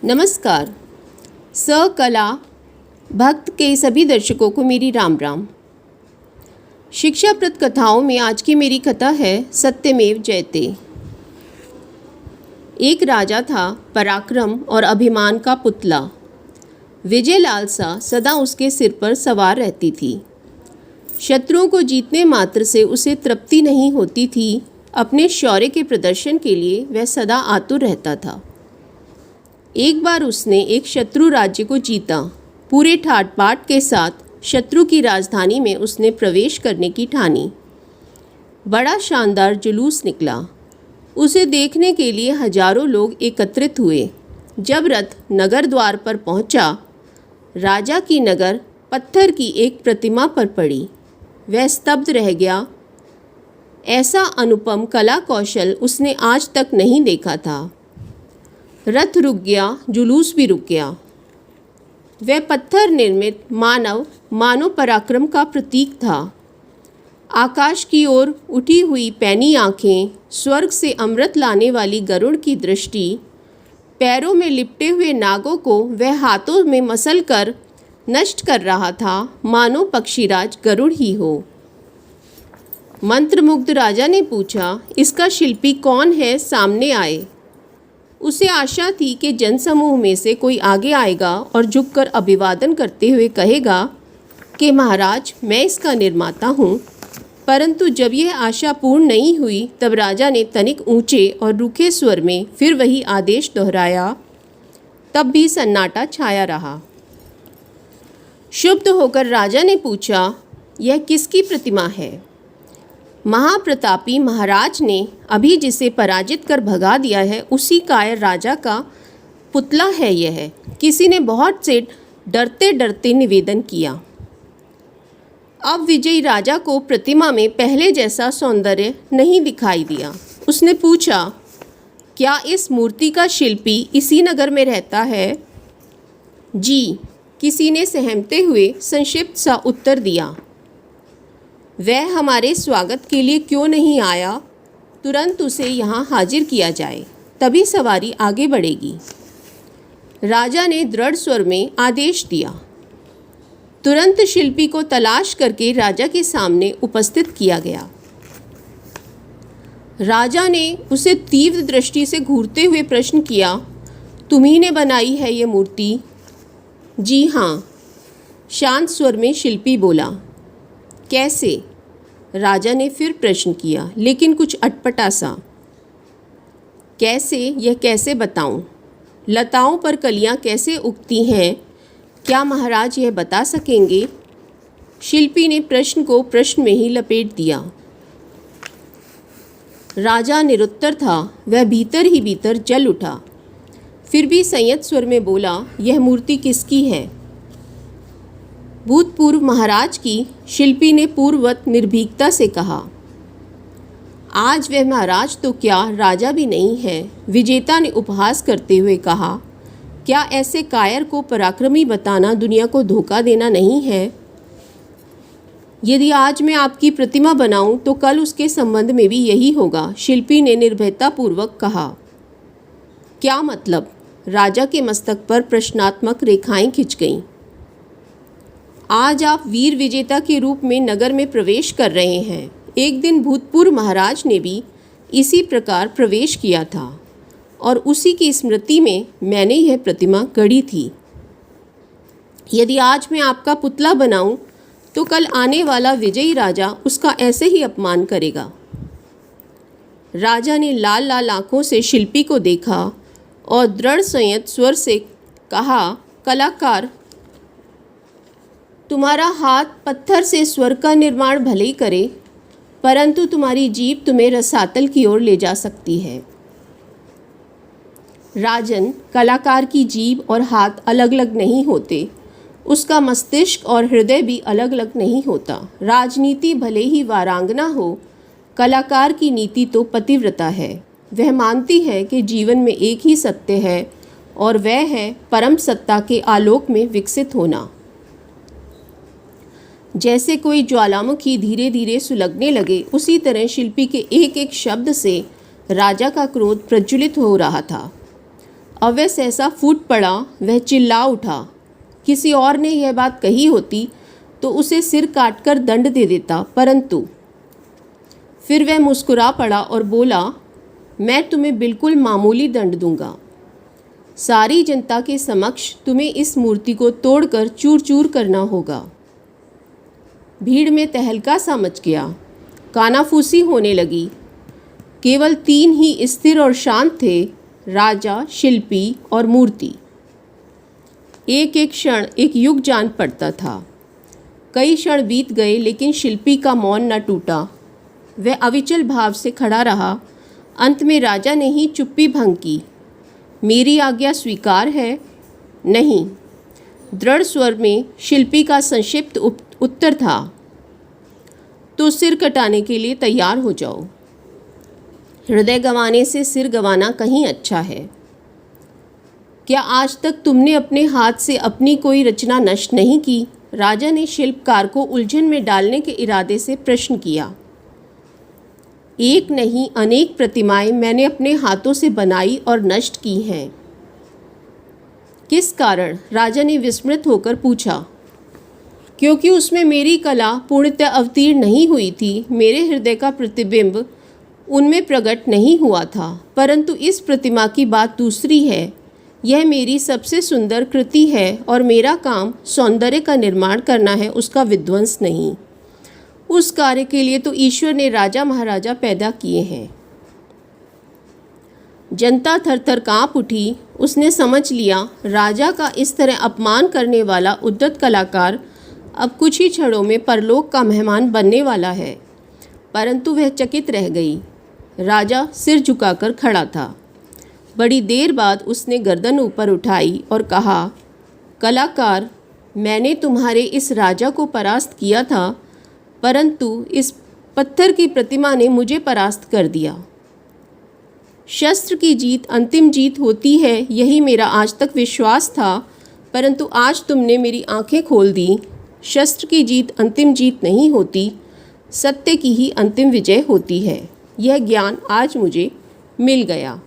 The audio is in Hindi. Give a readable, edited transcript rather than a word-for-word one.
नमस्कार। सकला भक्त के सभी दर्शकों को मेरी राम राम। शिक्षाप्रद कथाओं में आज की मेरी कथा है सत्यमेव जयते। एक राजा था, पराक्रम और अभिमान का पुतला। विजय लालसा सदा उसके सिर पर सवार रहती थी। शत्रुओं को जीतने मात्र से उसे तृप्ति नहीं होती थी। अपने शौर्य के प्रदर्शन के लिए वह सदा आतुर रहता था। एक बार उसने एक शत्रु राज्य को जीता। पूरे ठाट बाट के साथ शत्रु की राजधानी में उसने प्रवेश करने की ठानी। बड़ा शानदार जुलूस निकला। उसे देखने के लिए हजारों लोग एकत्रित हुए। जब रथ नगर द्वार पर पहुंचा, राजा की नगर पत्थर की एक प्रतिमा पर पड़ी। वह स्तब्ध रह गया। ऐसा अनुपम कला कौशल उसने आज तक नहीं देखा था। रथ रुक गया, जुलूस भी रुक गया। वह पत्थर निर्मित मानव पराक्रम का प्रतीक था। आकाश की ओर उठी हुई पैनी आँखें, स्वर्ग से अमृत लाने वाली गरुड़ की दृष्टि, पैरों में लिपटे हुए नागों को वह हाथों में मसल कर नष्ट कर रहा था, मानो पक्षीराज गरुड़ ही हो। मंत्रमुग्ध राजा ने पूछा, इसका शिल्पी कौन है, सामने आए। उसे आशा थी कि जनसमूह में से कोई आगे आएगा और झुककर अभिवादन करते हुए कहेगा कि महाराज, मैं इसका निर्माता हूँ। परंतु जब यह आशा पूर्ण नहीं हुई, तब राजा ने तनिक ऊंचे और रूखे स्वर में फिर वही आदेश दोहराया। तब भी सन्नाटा छाया रहा। क्षुब्ध होकर राजा ने पूछा, यह किसकी प्रतिमा है? महाप्रतापी महाराज ने अभी जिसे पराजित कर भगा दिया है, उसी कायर राजा का पुतला है यह। किसी ने बहुत से डरते डरते निवेदन किया। अब विजयी राजा को प्रतिमा में पहले जैसा सौंदर्य नहीं दिखाई दिया। उसने पूछा, क्या इस मूर्ति का शिल्पी इसी नगर में रहता है? जी, किसी ने सहमते हुए संक्षिप्त सा उत्तर दिया। वह हमारे स्वागत के लिए क्यों नहीं आया? तुरंत उसे यहाँ हाजिर किया जाए, तभी सवारी आगे बढ़ेगी। राजा ने दृढ़ स्वर में आदेश दिया। तुरंत शिल्पी को तलाश करके राजा के सामने उपस्थित किया गया। राजा ने उसे तीव्र दृष्टि से घूरते हुए प्रश्न किया, तुम्ही ने बनाई है ये मूर्ति? जी हाँ, शांत स्वर में शिल्पी बोला। कैसे? राजा ने फिर प्रश्न किया, लेकिन कुछ अटपटा सा। कैसे? यह कैसे बताऊं? लताओं पर कलियां कैसे उगती हैं? क्या महाराज यह बता सकेंगे? शिल्पी ने प्रश्न को प्रश्न में ही लपेट दिया। राजा निरुत्तर था। वह भीतर ही भीतर जल उठा। फिर भी संयत स्वर में बोला, यह मूर्ति किसकी है? भूतपूर्व महाराज की। शिल्पी ने पूर्ववत निर्भीकता से कहा। आज वह महाराज तो क्या, राजा भी नहीं है। विजेता ने उपहास करते हुए कहा, क्या ऐसे कायर को पराक्रमी बताना दुनिया को धोखा देना नहीं है? यदि आज मैं आपकी प्रतिमा बनाऊं तो कल उसके संबंध में भी यही होगा, शिल्पी ने निर्भयतापूर्वक कहा। क्या मतलब? राजा के मस्तक पर प्रश्नात्मक रेखाएं खिंच गईं। आज आप वीर विजेता के रूप में नगर में प्रवेश कर रहे हैं। एक दिन भूतपूर्व महाराज ने भी इसी प्रकार प्रवेश किया था और उसी की स्मृति में मैंने यह प्रतिमा गढ़ी थी। यदि आज मैं आपका पुतला बनाऊं तो कल आने वाला विजयी राजा उसका ऐसे ही अपमान करेगा। राजा ने लाल लाल आँखों से शिल्पी को देखा और दृढ़ संयत स्वर से कहा, कलाकार, तुम्हारा हाथ पत्थर से स्वर्ग का निर्माण भले ही करे, परंतु तुम्हारी जीभ तुम्हें रसातल की ओर ले जा सकती है। राजन, कलाकार की जीभ और हाथ अलग अलग नहीं होते, उसका मस्तिष्क और हृदय भी अलग अलग नहीं होता। राजनीति भले ही वारांगना हो, कलाकार की नीति तो पतिव्रता है। वह मानती है कि जीवन में एक ही सत्य है और वह है परम सत्ता के आलोक में विकसित होना। जैसे कोई ज्वालामुखी धीरे धीरे सुलगने लगे, उसी तरह शिल्पी के एक एक शब्द से राजा का क्रोध प्रज्वलित हो रहा था। अब वह सहसा फूट पड़ा। वह चिल्ला उठा। किसी और ने यह बात कही होती तो उसे सिर काटकर दंड दे देता, परंतु फिर वह मुस्कुरा पड़ा और बोला, मैं तुम्हें बिल्कुल मामूली दंड दूंगा। सारी जनता के समक्ष तुम्हें इस मूर्ति को तोड़कर चूर चूर करना होगा। भीड़ में तहलका सा मच गया। कानाफूसी होने लगी। केवल 3 ही स्थिर और शांत थे, राजा, शिल्पी और मूर्ति। एक एक क्षण एक युग जान पड़ता था। कई क्षण बीत गए, लेकिन शिल्पी का मौन न टूटा। वह अविचल भाव से खड़ा रहा। अंत में राजा ने ही चुप्पी भंग की। मेरी आज्ञा स्वीकार है? नहीं, दृढ़ स्वर में शिल्पी का संक्षिप्त उत्तर था। तो सिर कटाने के लिए तैयार हो जाओ। हृदय गंवाने से सिर गंवाना कहीं अच्छा है। क्या आज तक तुमने अपने हाथ से अपनी कोई रचना नष्ट नहीं की? राजा ने शिल्पकार को उलझन में डालने के इरादे से प्रश्न किया। एक नहीं, अनेक प्रतिमाएं मैंने अपने हाथों से बनाई और नष्ट की हैं। किस कारण? राजा ने विस्मृत होकर पूछा। क्योंकि उसमें मेरी कला पूर्णतः अवतीर्ण नहीं हुई थी। मेरे हृदय का प्रतिबिंब उनमें प्रकट नहीं हुआ था। परंतु इस प्रतिमा की बात दूसरी है। यह मेरी सबसे सुंदर कृति है और मेरा काम सौंदर्य का निर्माण करना है, उसका विध्वंस नहीं। उस कार्य के लिए तो ईश्वर ने राजा महाराजा पैदा किए हैं। जनता थर-थर काँप उठी। उसने समझ लिया, राजा का इस तरह अपमान करने वाला उद्यत कलाकार अब कुछ ही क्षणों में परलोक का मेहमान बनने वाला है। परंतु वह चकित रह गई। राजा सिर झुकाकर खड़ा था। बड़ी देर बाद उसने गर्दन ऊपर उठाई और कहा, कलाकार, मैंने तुम्हारे इस राजा को परास्त किया था, परंतु इस पत्थर की प्रतिमा ने मुझे परास्त कर दिया। शस्त्र की जीत अंतिम जीत होती है, यही मेरा आज तक विश्वास था, परंतु आज तुमने मेरी आंखें खोल दी। शस्त्र की जीत अंतिम जीत नहीं होती, सत्य की ही अंतिम विजय होती है। यह ज्ञान आज मुझे मिल गया।